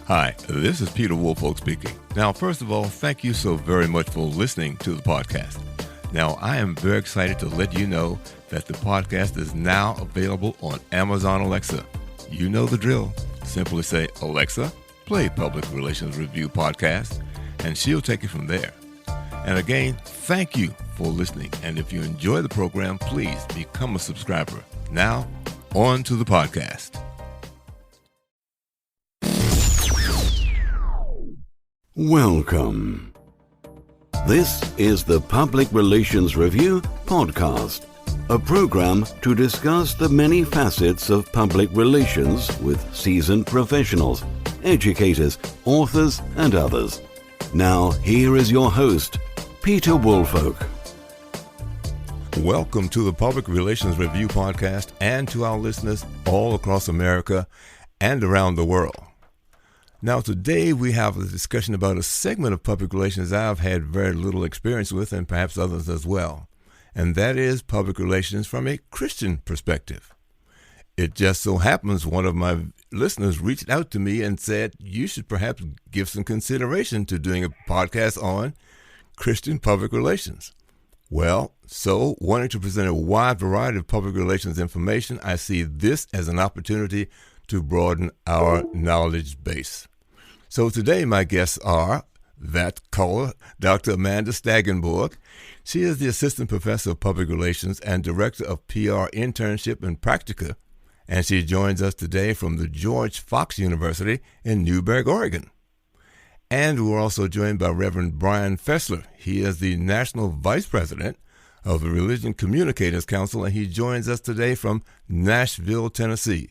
Hi, this is Peter Woolfolk speaking. Now, first of all, thank you so very much for listening to the podcast. Now, I am very excited to let you know that the podcast is now available on Amazon Alexa. You know the drill. Simply say, Alexa, play Public Relations Review Podcast, and she'll take it from there. And again, thank you for listening. And if you enjoy the program, please become a subscriber. Now, on to the podcast. Welcome. This is the Public Relations Review Podcast, a program to discuss the many facets of public relations with seasoned professionals, educators, authors, and others. Now, here is your host, Peter Woolfolk. Welcome to the Public Relations Review Podcast and to our listeners all across America and around the world. Now, today we have a discussion about a segment of public relations I've had very little experience with, and perhaps others as well, and that is public relations from a Christian perspective. It just so happens one of my listeners reached out to me and said, you should perhaps give some consideration to doing a podcast on Christian public relations. Well, so wanting to present a wide variety of public relations information, I see this as an opportunity to broaden our knowledge base. So today my guests are that caller, Dr. Amanda Stagenborg. She is the Assistant Professor of Public Relations and Director of PR Internship and Practica, and she joins us today from the George Fox University in Newberg, Oregon. And we're also joined by Reverend Fessler. He is the National Vice President of the Religion Communicators Council, and he joins us today from Nashville, Tennessee.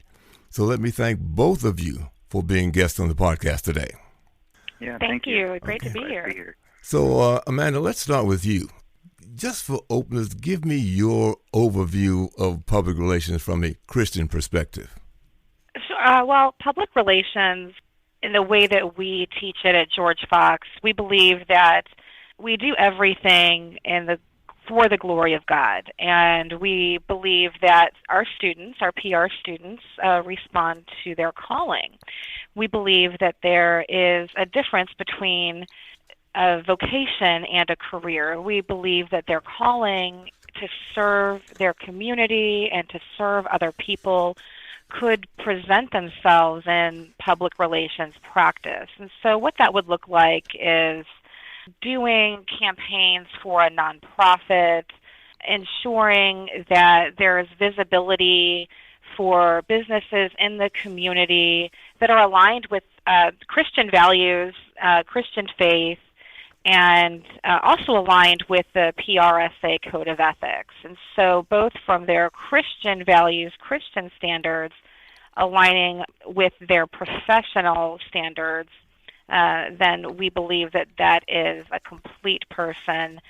So let me thank both of you for being guests on the podcast today. Yeah, thank you. Great to be here. So, Amanda, let's start with you. Just for openness, give me your overview of public relations from a Christian perspective. Well, public relations, in the way that we teach it at George Fox, we believe that we do everything for the glory of God. And we believe that our students, our PR students, respond to their calling. We believe that there is a difference between a vocation and a career. We believe that their calling to serve their community and to serve other people could present themselves in public relations practice. And so what that would look like is doing campaigns for a nonprofit, ensuring that there is visibility for businesses in the community that are aligned with Christian values, Christian faith, and also aligned with the PRSA Code of Ethics. And so both from their Christian values, Christian standards, aligning with their professional standards, then we believe that that is a complete person,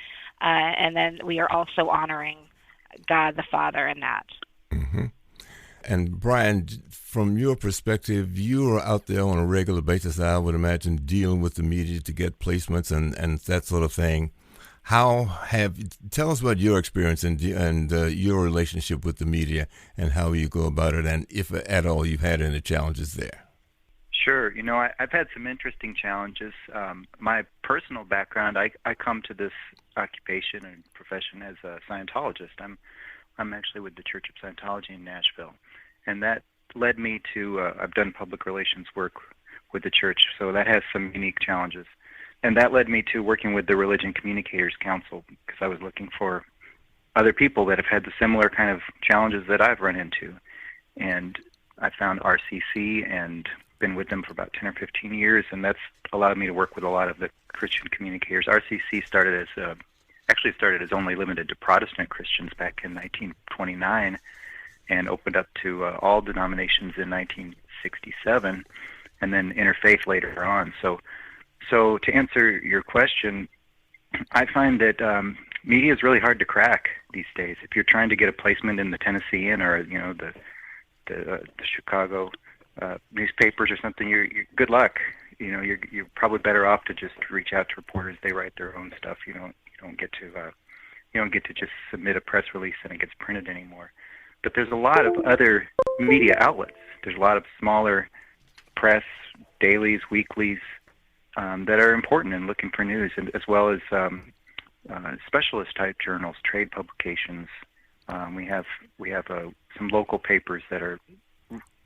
and then we are also honoring God the Father in that. Mm-hmm. And Brian, from your perspective, you are out there on a regular basis, I would imagine, dealing with the media to get placements and that sort of thing. Tell us about your experience and your relationship with the media and how you go about it, and if at all you've had any challenges there. Sure. I've had some interesting challenges. My personal background, I come to this occupation and profession as a Scientologist. I'm actually with the Church of Scientology in Nashville, and that led me to, I've done public relations work with the church, so that has some unique challenges. And that led me to working with the Religion Communicators Council, because I was looking for other people that have had the similar kind of challenges that I've run into. And I found RCC and been with them for about 10 or 15 years, and that's allowed me to work with a lot of the Christian communicators. RCC started as only limited to Protestant Christians back in 1929 and opened up to all denominations in 1967, and then interfaith later on. So to answer your question, I find that media is really hard to crack these days. If you're trying to get a placement in the Tennessean or the Chicago newspapers or something, you're good luck. You're probably better off to just reach out to reporters. They write their own stuff. You don't get to just submit a press release and it gets printed anymore. But there's a lot of other media outlets. There's a lot of smaller press dailies, weeklies that are important in looking for news, and as well as specialist type journals, trade publications. We have some local papers that are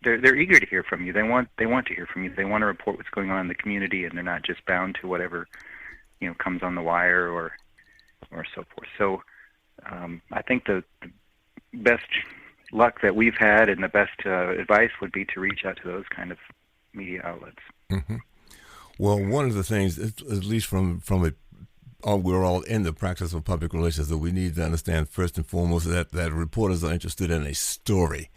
they're eager to hear from you. They want to hear from you. They want to report what's going on in the community, and they're not just bound to whatever comes on the wire or so forth. So I think the best luck that we've had and the best advice would be to reach out to those kind of media outlets. Mm-hmm. Well, one of the things, at least from it, we're all in the practice of public relations, that we need to understand first and foremost that reporters are interested in a story.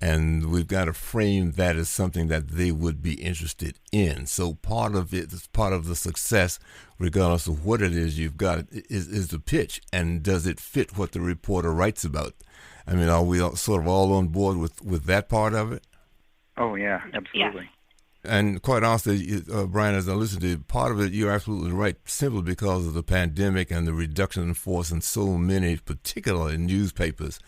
And we've got to frame that as something that they would be interested in. So part of it is part of the success, regardless of what it is you've got, is the pitch. And does it fit what the reporter writes about? I mean, are we sort of all on board with that part of it? Oh, yeah, absolutely. Yeah. And quite honestly, Brian, as I listen to you, part of it, you're absolutely right, simply because of the pandemic and the reduction in force in so many, particularly newspapers,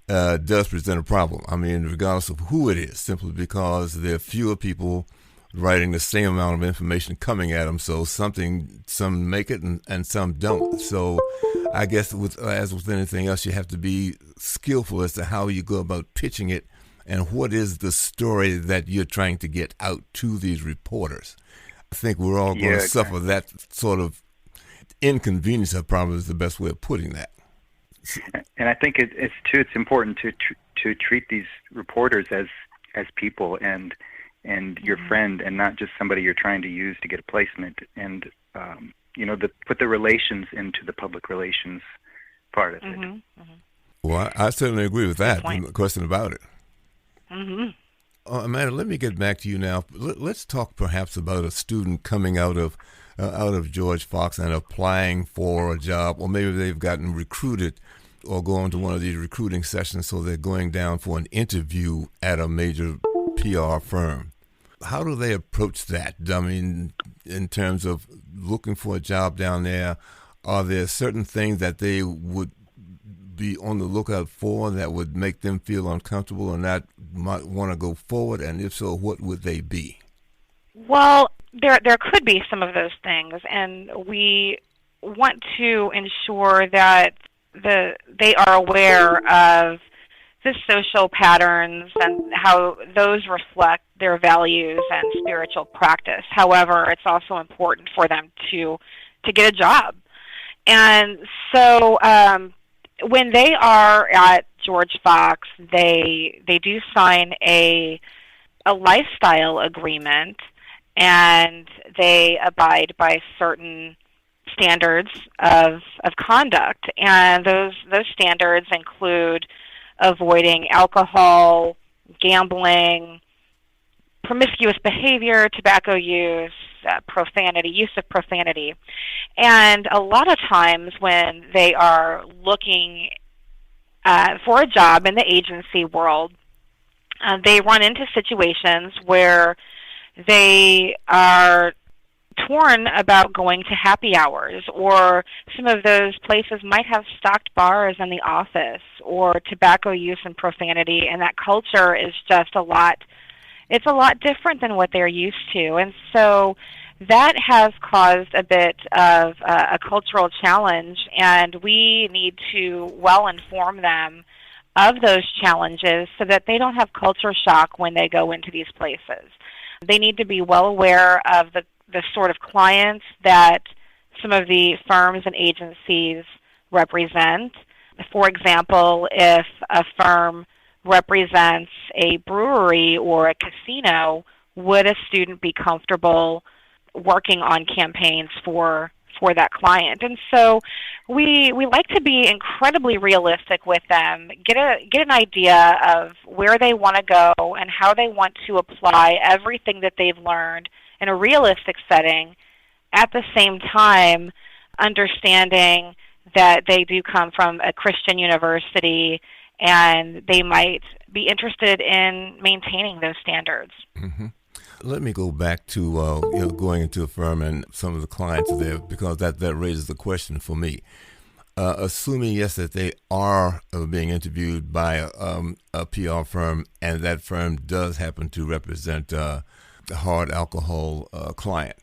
does present a problem. I mean, regardless of who it is, simply because there are fewer people writing the same amount of information coming at them. So some make it and some don't. So I guess as with anything else, you have to be skillful as to how you go about pitching it and what is the story that you're trying to get out to these reporters. I think we're all going to suffer that sort of inconvenience. That probably is the best way of putting that. And I think it's important to treat these reporters as people and your friend, and not just somebody you're trying to use to get a placement. And put the relations into the public relations part of it. Mm-hmm. Mm-hmm. Well, I certainly agree with that. No question about it. Mm-hmm. Amanda, let me get back to you now. Let's talk perhaps about a student coming out of George Fox and applying for a job, or maybe they've gotten recruited or going to one of these recruiting sessions, so they're going down for an interview at a major PR firm. How do they approach that? I mean, in terms of looking for a job down there, are there certain things that they would be on the lookout for that would make them feel uncomfortable or not might want to go forward? And if so, what would they be? Well, there could be some of those things, and we want to ensure that they are aware of the social patterns and how those reflect their values and spiritual practice. However, it's also important for them to get a job. And so when they are at George Fox, they do sign a lifestyle agreement, and they abide by certain standards of conduct. And those standards include avoiding alcohol, gambling, promiscuous behavior, tobacco use, use of profanity. And a lot of times when they are looking for a job in the agency world, they run into situations where they are torn about going to happy hours, or some of those places might have stocked bars in the office, or tobacco use and profanity, and that culture is just a lot different than what they're used to. And so that has caused a bit of a cultural challenge, and we need to well inform them of those challenges so that they don't have culture shock when they go into these places. They need to be well aware of the sort of clients that some of the firms and agencies represent. For example, if a firm represents a brewery or a casino, would a student be comfortable working on campaigns for that client? And so we like to be incredibly realistic with them, get an idea of where they want to go and how they want to apply everything that they've learned in a realistic setting, at the same time understanding that they do come from a Christian university and they might be interested in maintaining those standards. Mm-hmm. Let me go back to going into a firm and some of the clients there, because that raises the question for me. Assuming, yes, that they are being interviewed by a PR firm, and that firm does happen to represent hard alcohol client.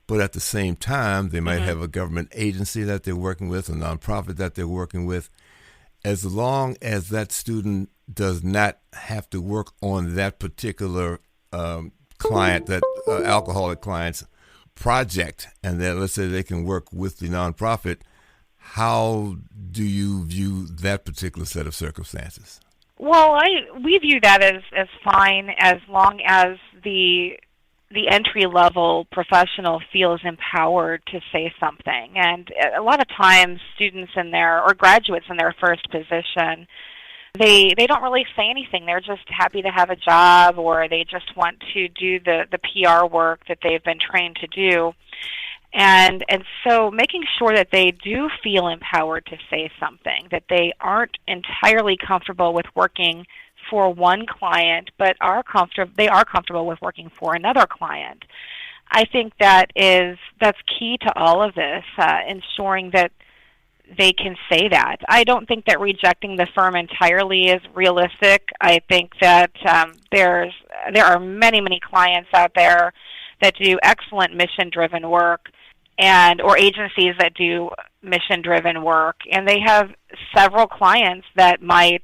But at the same time, they might have a government agency that they're working with, a nonprofit that they're working with. As long as that student does not have to work on that particular client, that alcoholic client's project, and then let's say they can work with the nonprofit, how do you view that particular set of circumstances? Well, we view that as fine as long as the entry-level professional feels empowered to say something. And a lot of times students or graduates in their first position, they don't really say anything. They're just happy to have a job, or they just want to do the PR work that they've been trained to do. And so making sure that they do feel empowered to say something, that they aren't entirely comfortable with working for one client, but they are comfortable with working for another client. I think that's key to all of this, ensuring that they can say that. I don't think that rejecting the firm entirely is realistic. I think that there are many, many clients out there that do excellent mission-driven work, or agencies that do mission-driven work, and they have several clients that might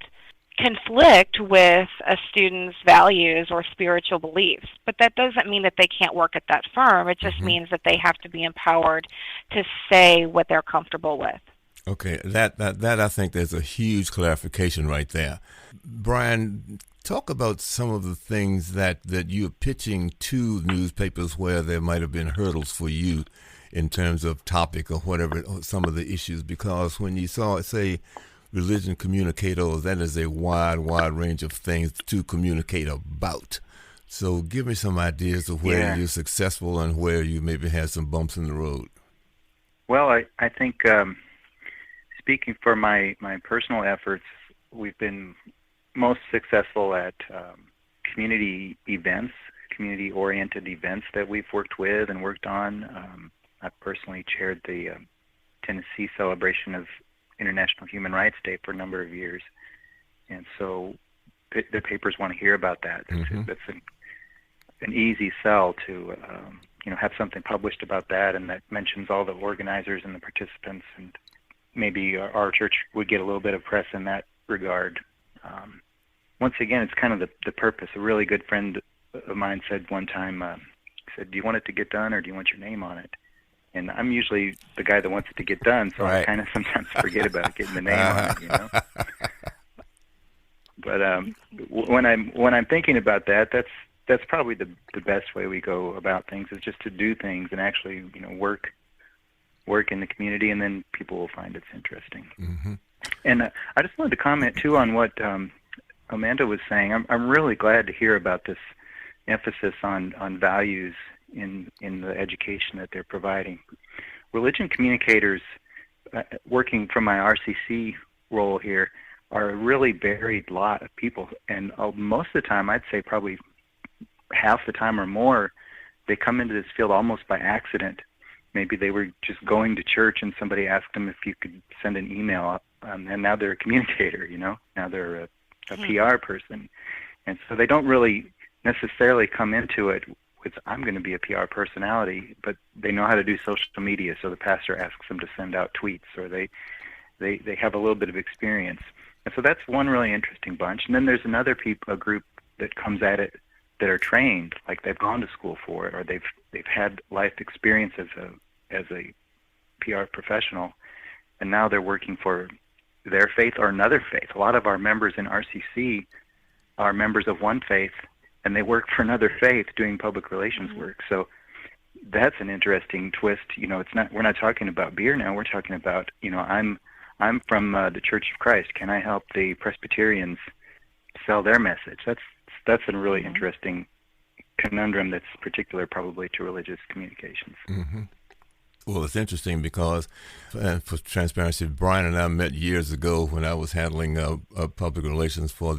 conflict with a student's values or spiritual beliefs. But that doesn't mean that they can't work at that firm. It just means that they have to be empowered to say what they're comfortable with. Okay, that I think there's a huge clarification right there. Brian, talk about some of the things that you're pitching to newspapers where there might have been hurdles for you in terms of topic or whatever, or some of the issues, because when you saw, say, Religion Communicators, that is a wide range of things to communicate about. So give me some ideas of where you're successful and where you maybe had some bumps in the road. Well, I think speaking for my personal efforts, we've been most successful at community events, community-oriented events that we've worked with and worked on. I personally chaired the Tennessee celebration of International Human Rights Day for a number of years, and so the papers want to hear about that. That's an easy sell to have something published about that, and that mentions all the organizers and the participants, and maybe our church would get a little bit of press in that regard. Once again, it's kind of the purpose. A really good friend of mine said one time, do you want it to get done, or do you want your name on it? And I'm usually the guy that wants it to get done, so I kind of sometimes forget about getting the name on it, But when I'm thinking about that, that's probably the best way we go about things, is just to do things and actually work in the community, and then people will find it's interesting. And I just wanted to comment too on what Amanda was saying. I'm really glad to hear about this emphasis on values in the education that they're providing. Religion communicators, working from my RCC role here, are a really varied lot of people, and most of the time, I'd say probably half the time or more, they come into this field almost by accident. Maybe they were just going to church and somebody asked them if you could send an email up, and now they're a communicator, now they're a PR person. And so they don't really necessarily come into it with, I'm going to be a PR personality, but they know how to do social media, so the pastor asks them to send out tweets, or they have a little bit of experience. And so that's one really interesting bunch. And then there's another a group that comes at it that are trained, like they've gone to school for it, or they've had life experience as a PR professional, and now they're working for their faith or another faith. A lot of our members in RCC are members of one faith, and they work for another faith doing public relations work. So that's an interesting twist. We're not talking about beer now. We're talking about, I'm from the Church of Christ. Can I help the Presbyterians sell their message? That's a really interesting conundrum that's particular probably to religious communications. Well, it's interesting because, for transparency, Brian and I met years ago when I was handling public relations for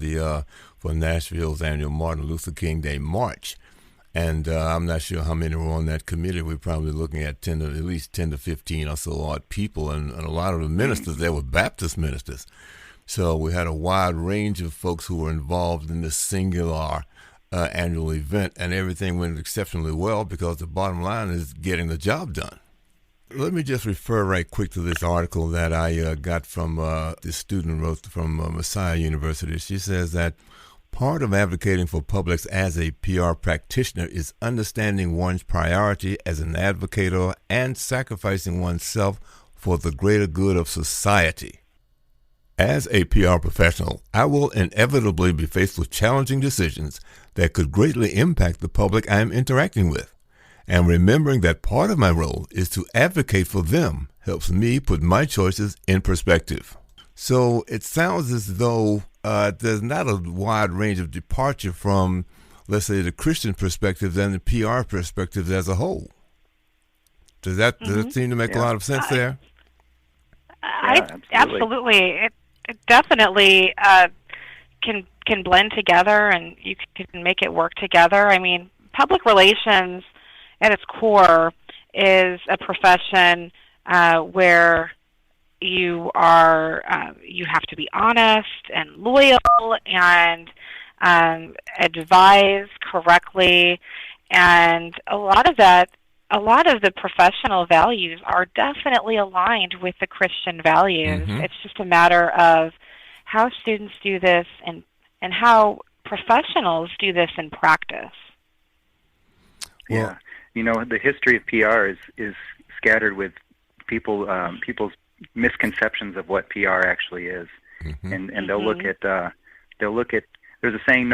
Nashville's annual Martin Luther King Day March. And I'm not sure how many were on that committee. We're probably looking at at least 10 to 15 or so odd people. And a lot of the ministers there were Baptist ministers. So we had a wide range of folks who were involved in this singular annual event, and everything went exceptionally well because the bottom line is getting the job done. Let me just refer right quick to this article that I got from this student wrote from Messiah University. She says that part of advocating for publics as a PR practitioner is understanding one's priority as an advocate and sacrificing oneself for the greater good of society. As a PR professional, I will inevitably be faced with challenging decisions that could greatly impact the public I am interacting with. And remembering that part of my role is to advocate for them helps me put my choices in perspective. So it sounds as though there's not a wide range of departure from, let's say, the Christian perspectives and the PR perspectives as a whole. Does that seem to make a lot of sense there? Absolutely. It definitely can blend together, and you can make it work together. I mean, public relations at its core is a profession where you have to be honest and loyal and advise correctly, and a lot of the professional values are definitely aligned with the Christian values. It's just a matter of how students do this and how professionals do this in practice. Yeah. You know, the history of PR is scattered with people's misconceptions of what PR actually is, and they'll look at there's a saying,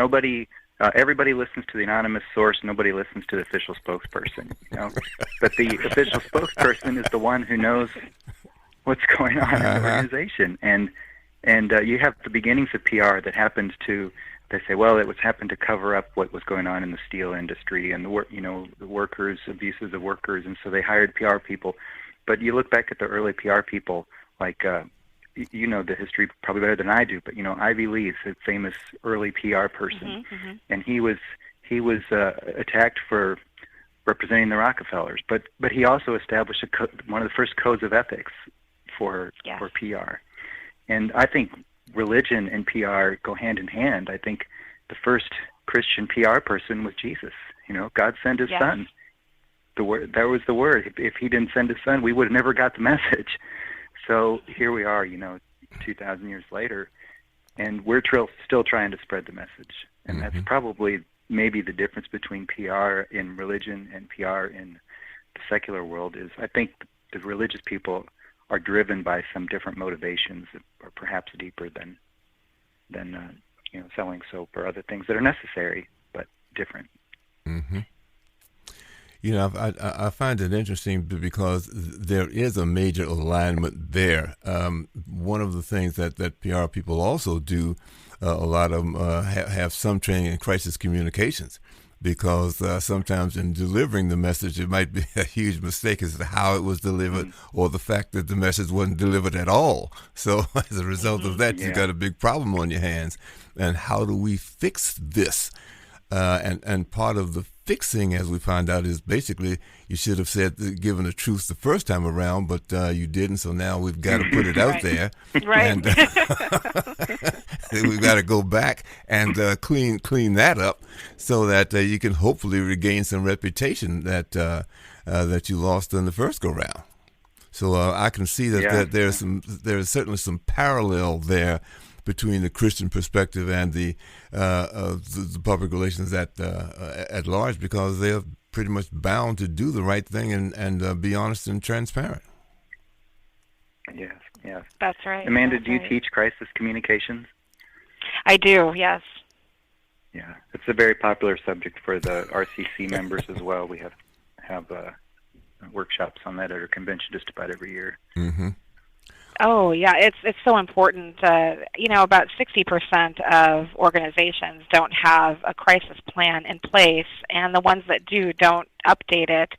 everybody listens to the anonymous source, nobody listens to the official spokesperson. You know, but the official spokesperson is the one who knows what's going on in the organization, and you have the beginnings of PR that happened to. They say, well, it was happened to cover up what was going on in the steel industry and the workers, abuses of workers, and so they hired PR people. But you look back at the early PR people, like you know the history probably better than I do. But Ivy Lee's a famous early PR person, and he was attacked for representing the Rockefellers. But he also established one of the first codes of ethics for PR, and I think religion and PR go hand in hand. I think the first Christian PR person was Jesus. God sent his son. That was the word. If he didn't send his son, we would have never got the message. So here we are, 2,000 years later, and we're still trying to spread the message. And that's probably maybe the difference between PR in religion and PR in the secular world is I think the religious people are driven by some different motivations that are perhaps deeper than selling soap or other things that are necessary but different. I find it interesting because there is a major alignment there. One of the things that PR people also do, a lot of them have some training in crisis communications, because sometimes in delivering the message, it might be a huge mistake as to how it was delivered or the fact that the message wasn't delivered at all. So as a result of that, you've got a big problem on your hands. And how do we fix this? And part of the fixing, as we find out, is basically you should have given the truth the first time around, but you didn't. So now we've got to put it out there, and we've got to go back and clean that up so that you can hopefully regain some reputation that you lost in the first go round. So I can see that there's certainly some parallel there between the Christian perspective and the public relations at large, because they're pretty much bound to do the right thing and be honest and transparent. Yes. That's right. Amanda, do you teach crisis communications? I do, yes. Yeah, it's a very popular subject for the RCC members as well. We have workshops on that at our convention just about every year. Oh, yeah, it's so important. About 60% of organizations don't have a crisis plan in place, and the ones that do don't update it.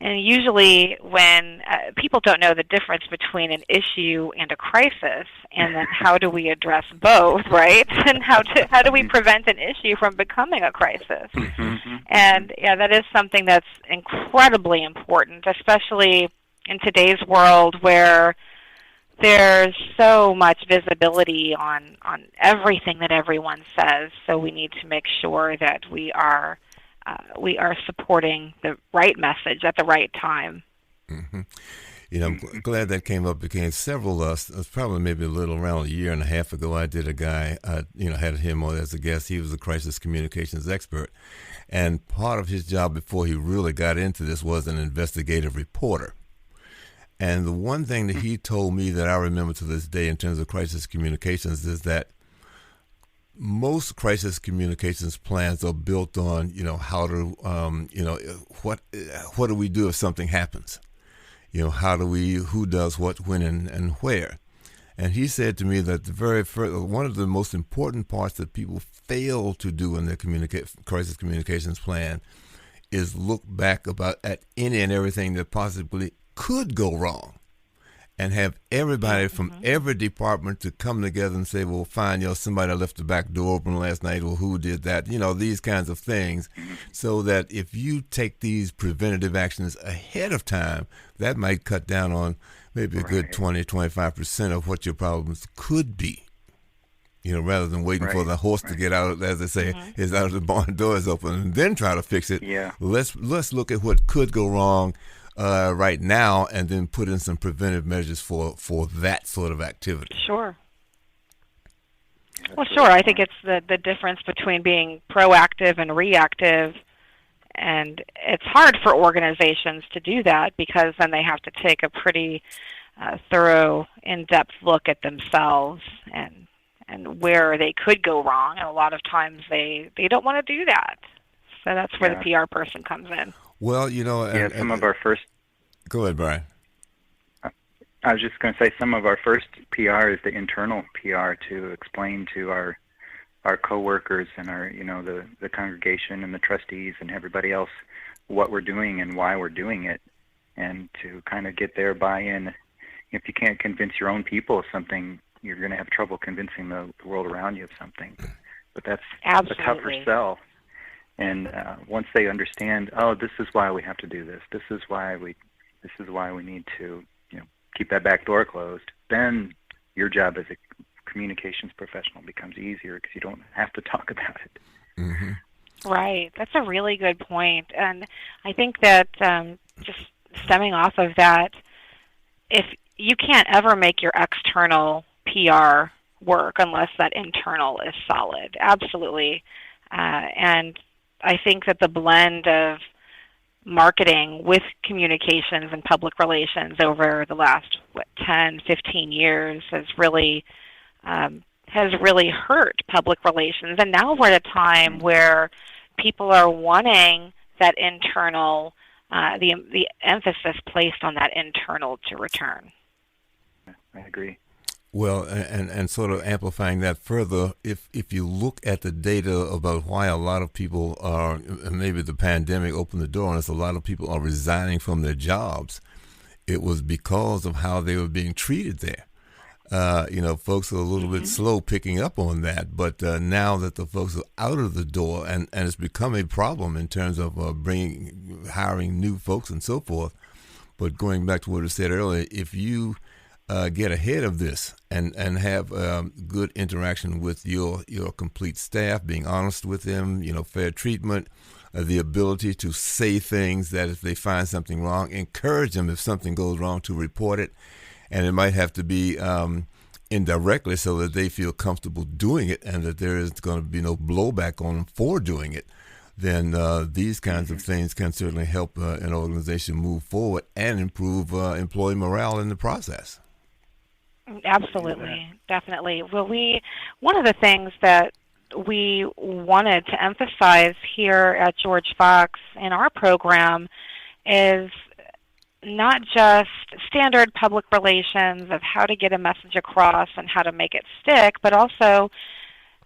And usually when people don't know the difference between an issue and a crisis, and then how do we address both, right? And how do we prevent an issue from becoming a crisis? And, that is something that's incredibly important, especially in today's world where there's so much visibility on everything that everyone says, so we need to make sure that we are supporting the right message at the right time. Mm-hmm. I'm glad that came up because several of us, probably maybe a little around a year and a half ago, I did a guy, had him on as a guest. He was a crisis communications expert. And part of his job before he really got into this was an investigative reporter. And the one thing that he told me that I remember to this day in terms of crisis communications is that most crisis communications plans are built on, how to, what do we do if something happens? Who does what, when, and where? And he said to me that the very first, one of the most important parts that people fail to do in their crisis communications plan is look back at any and everything that possibly could go wrong, and have everybody from every department to come together and say, well, fine, somebody left the back door open last night, or who did that, these kinds of things, so that if you take these preventative actions ahead of time, that might cut down on maybe a good 20-25% of what your problems could be. Rather than waiting for the horse to get out, as they say, is out of the barn door is open, and then try to fix it. Yeah. Let's look at what could go wrong right now, and then put in some preventive measures for that sort of activity. Sure. Well, sure. I think it's the difference between being proactive and reactive, and it's hard for organizations to do that because then they have to take a pretty thorough, in-depth look at themselves and where they could go wrong, and a lot of times they don't want to do that. So that's where the PR person comes in. Well, some of our first... Go ahead, Brian. I was just going to say some of our first PR is the internal PR to explain to our coworkers and our, the congregation and the trustees and everybody else what we're doing and why we're doing it, and to kind of get their buy-in. If you can't convince your own people of something, you're going to have trouble convincing the world around you of something. But that's a tougher sell. And once they understand, this is why we have to do this. This is why we need to, keep that back door closed. Then your job as a communications professional becomes easier because you don't have to talk about it. Mm-hmm. Right. That's a really good point. And I think that just stemming off of that, if you can't ever make your external PR work unless that internal is solid. Absolutely. And I think that the blend of marketing with communications and public relations over the last 10, 15 years has really hurt public relations. And now we're at a time where people are wanting that internal, the emphasis placed on that internal to return. I agree. Well, and sort of amplifying that further, if you look at the data about why a lot of people are, maybe the pandemic opened the door on us, a lot of people are resigning from their jobs, it was because of how they were being treated there. Folks are a little bit slow picking up on that, but now that the folks are out of the door, and it's become a problem in terms of hiring new folks and so forth. But going back to what I said earlier, if you get ahead of this and have good interaction with your complete staff, being honest with them, fair treatment, the ability to say things that if they find something wrong, encourage them if something goes wrong to report it. And it might have to be indirectly so that they feel comfortable doing it and that there is going to be no blowback on them for doing it. Then these kinds of things can certainly help an organization move forward and improve employee morale in the process. Absolutely, definitely. Well, one of the things that we wanted to emphasize here at George Fox in our program is not just standard public relations of how to get a message across and how to make it stick, but also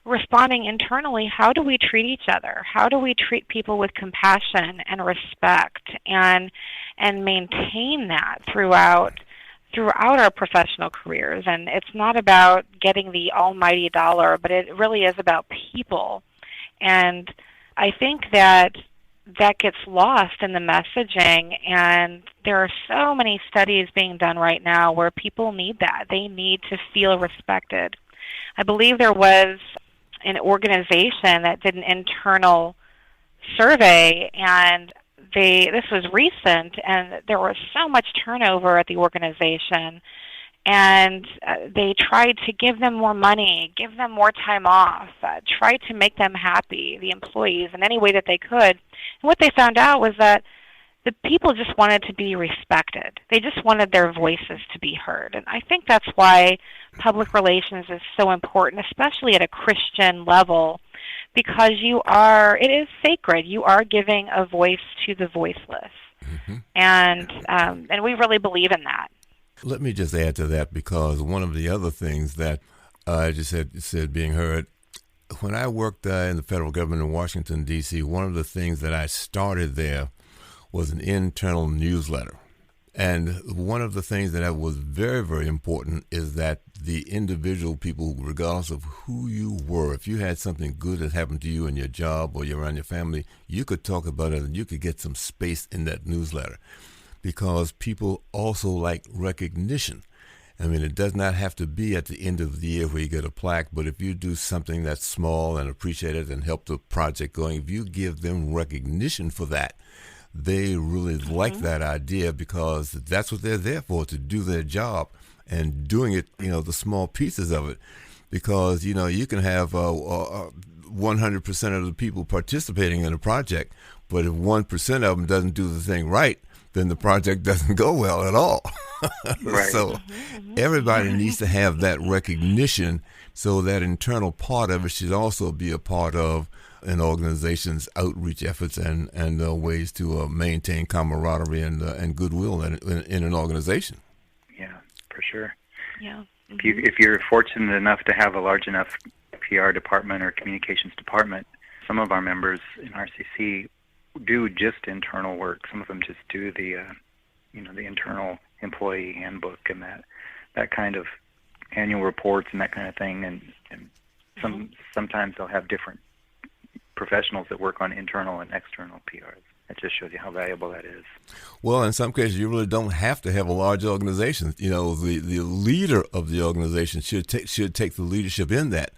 responding internally. How do we treat each other? How do we treat people with compassion and respect and maintain that throughout our professional careers? And it's not about getting the almighty dollar, but it really is about people. And I think that that gets lost in the messaging, and there are so many studies being done right now where people need that. They need to feel respected. I believe there was an organization that did an internal survey, and this was recent, and there was so much turnover at the organization, and they tried to give them more money, give them more time off, try to make them happy, the employees, in any way that they could. And what they found out was that the people just wanted to be respected. They just wanted their voices to be heard. And I think that's why public relations is so important, especially at a Christian level, because it is sacred. You are giving a voice to the voiceless. Mm-hmm. And we really believe in that. Let me just add to that, because one of the other things that I just said being heard, when I worked in the federal government in Washington, D.C., one of the things that I started there was an internal newsletter. And one of the things that was very, very important is that the individual people, regardless of who you were, if you had something good that happened to you in your job or around your family, you could talk about it and you could get some space in that newsletter, because people also like recognition. I mean, it does not have to be at the end of the year where you get a plaque, but if you do something that's small and appreciated and help the project going, if you give them recognition for that, they really like that idea, because that's what they're there for, to do their job, and doing it, the small pieces of it. Because, you can have 100% of the people participating in a project, but if 1% of them doesn't do the thing right, then the project doesn't go well at all. Right. So everybody needs to have that recognition, so that internal part of it should also be a part of an organization's outreach efforts and ways to maintain camaraderie and goodwill in an organization. Yeah, for sure. Yeah. If you're fortunate enough to have a large enough PR department or communications department, some of our members in RCC do just internal work. Some of them just do the internal employee handbook and that kind of annual reports and that kind of thing. And sometimes they'll have different professionals that work on internal and external PRs. That just shows you how valuable that is. Well, in some cases, you really don't have to have a large organization. The leader of the organization should take the leadership in that,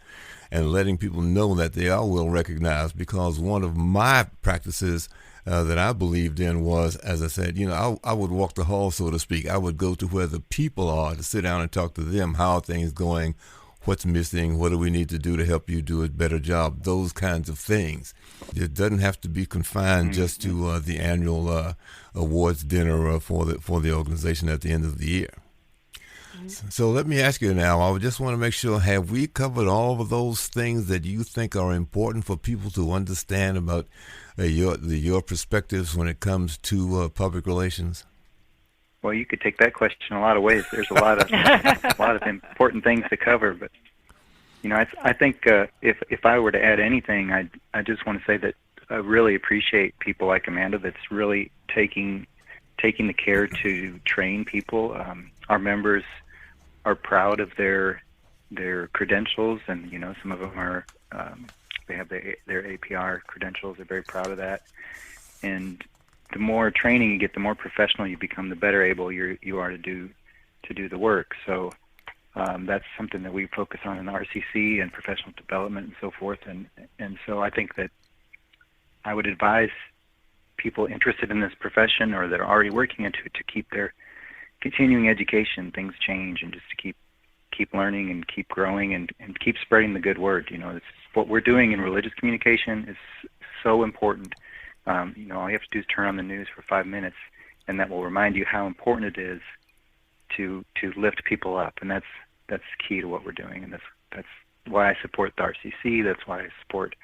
and letting people know that they are well recognized. Because one of my practices that I believed in was, as I said, I would walk the hall, so to speak. I would go to where the people are to sit down and talk to them. How are things going? What's missing? What do we need to do to help you do a better job? Those kinds of things. It doesn't have to be confined just to the annual awards dinner for the organization at the end of the year. So let me ask you now, I just want to make sure, have we covered all of those things that you think are important for people to understand about your perspectives when it comes to public relations? Well, you could take that question a lot of ways. There's a lot of important things to cover, but I think if I were to add anything, I just want to say that I really appreciate people like Amanda that's really taking the care to train people. Our members are proud of their credentials, and some of them are they have their APR credentials. They're very proud of that, and the more training you get, the more professional you become, the better able you are to do the work. So that's something that we focus on in the RCC and professional development and so forth. And so I think that I would advise people interested in this profession or that are already working into it to keep their continuing education. Things change, and just to keep learning and keep growing and keep spreading the good word. It's what we're doing in religious communication is so important. All you have to do is turn on the news for 5 minutes, and that will remind you how important it is to lift people up, and that's key to what we're doing, and that's why I support the RCC. That's why I support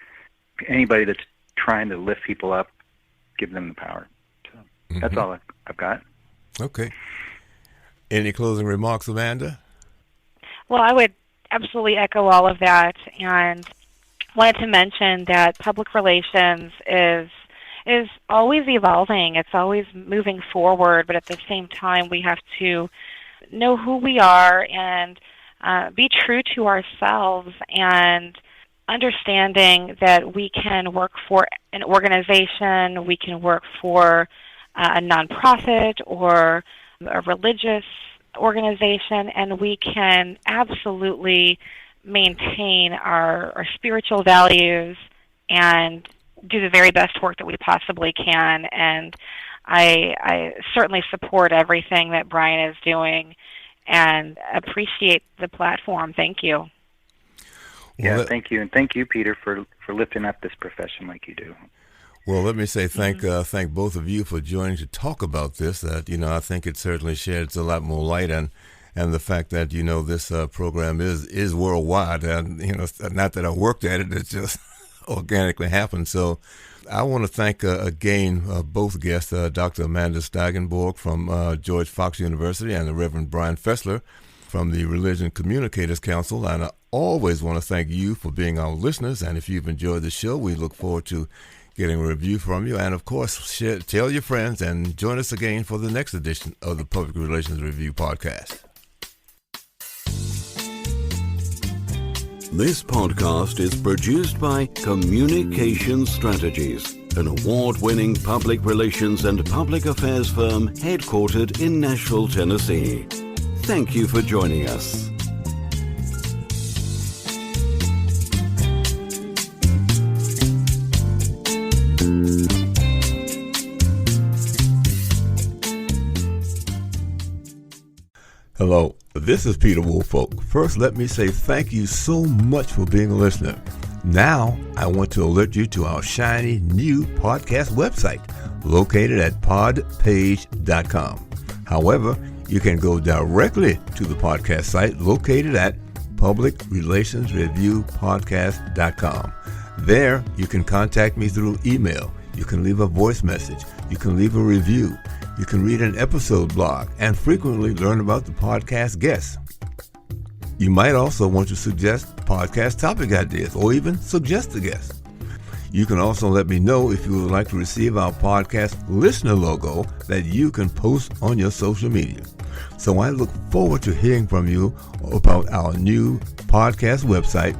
anybody that's trying to lift people up, give them the power. So that's all I've got. Okay. Any closing remarks, Amanda? Well, I would absolutely echo all of that, and wanted to mention that public relations is always evolving. It's always moving forward, but at the same time, we have to know who we are and be true to ourselves and understanding that we can work for an organization, we can work for a nonprofit or a religious organization, and we can absolutely maintain our spiritual values and do the very best work that we possibly can. And I certainly support everything that Brian is doing and appreciate the platform. Thank you. Yeah, thank you. And thank you, Peter, for lifting up this profession like you do. Well, let me say thank both of you for joining to talk about this. That I think it certainly sheds a lot more light and the fact that this program is worldwide, and not that I worked at it, it just organically happened. So I want to thank again both guests, Dr. Amanda Stagenborg from George Fox University and the Reverend Brian Fessler from the Religion Communicators Council. And I always want to thank you for being our listeners. And if you've enjoyed the show, we look forward to getting a review from you. And of course, tell your friends and join us again for the next edition of the Public Relations Review podcast. This podcast is produced by Communication Strategies, an award-winning public relations and public affairs firm headquartered in Nashville, Tennessee. Thank you for joining us. Hello, this is Peter Woolfolk. First, let me say thank you so much for being a listener. Now, I want to alert you to our shiny new podcast website located at podpage.com. However, you can go directly to the podcast site located at publicrelationsreviewpodcast.com. There, you can contact me through email. You can leave a voice message. You can leave a review. You can read an episode blog and frequently learn about the podcast guests. You might also want to suggest podcast topic ideas or even suggest a guest. You can also let me know if you would like to receive our podcast listener logo that you can post on your social media. So I look forward to hearing from you about our new podcast website.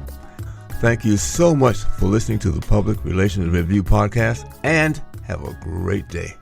Thank you so much for listening to the Public Relations Review podcast, and have a great day.